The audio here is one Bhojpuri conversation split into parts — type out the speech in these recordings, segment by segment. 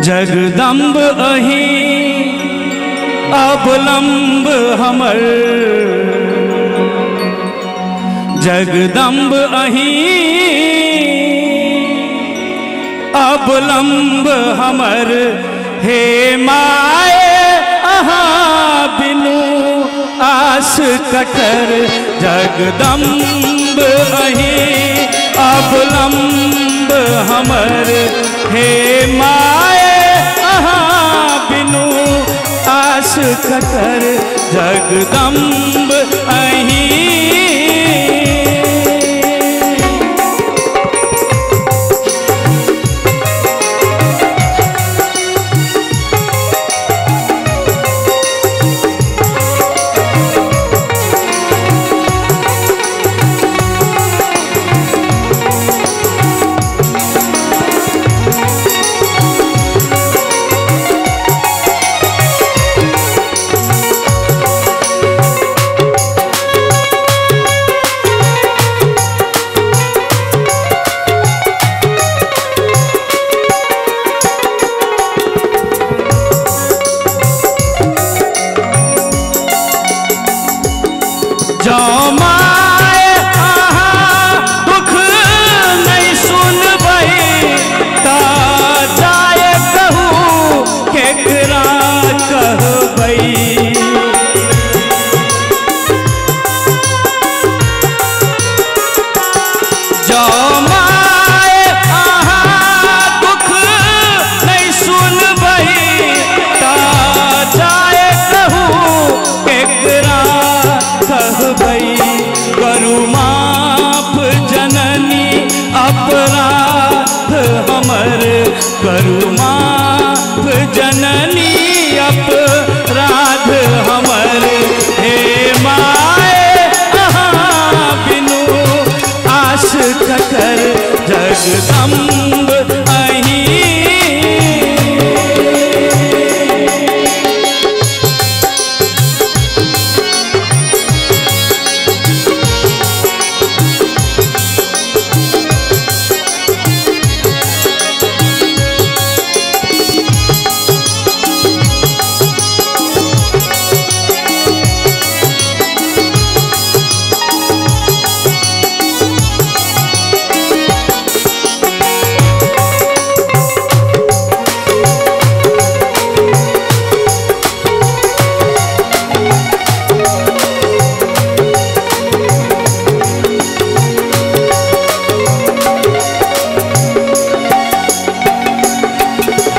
जगदम्ब अही अवलंब हमर, जगदम्ब अही अवलंब हमर। हे माए अहाँ बिनु आस कटर, जगदम्ब अही अवलंब हमर। हे माए अहाँ बिनु आस कटर, जगदम्ब अही। करू माफ जननी अपराध हमर। हे माए अहाँ बिनु आस कटर, जगदम्ब अही।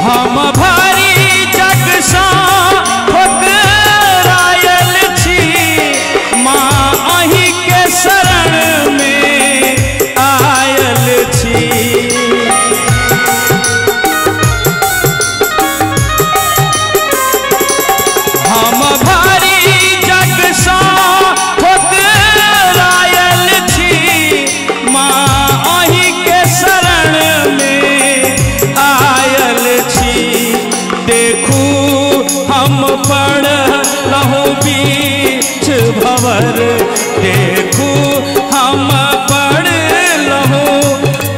हम भारी जग सा ठोकरायल छी, माँ अही के शरण में आयल छी। हम भारी जग सा ठोकरायल छी, माँ अही के शरण में आयल छी। देखू हम पड़ रहूं बीच भंवर, देखू हम पड़ रहूं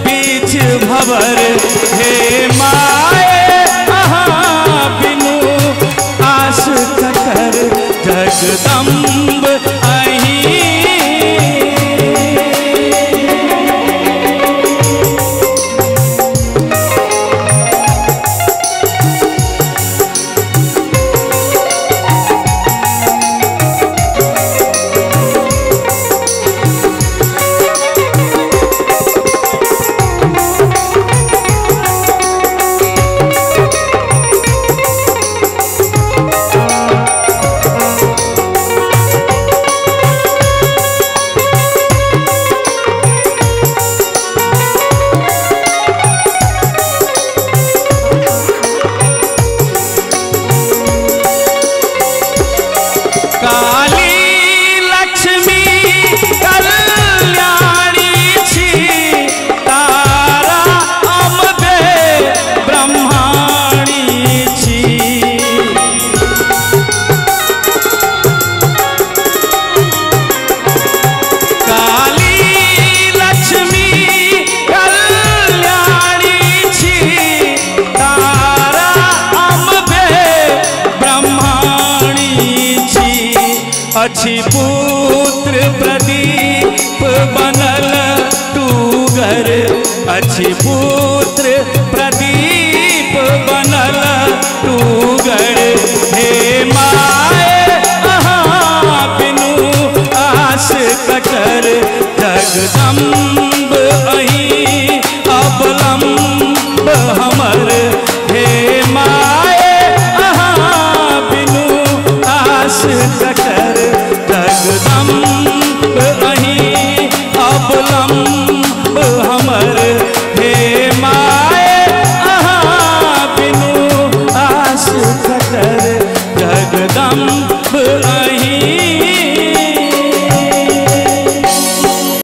बीच भंवर। हे माए अहाँ बिनु आस कटर, जगदम्ब अही। अछि पुत्र प्रदीप बनल टूगर, अछि पुत्र प्रदीप बनल टूगर। हे माए अहाँ बिनु आस कटर, जगदम्बा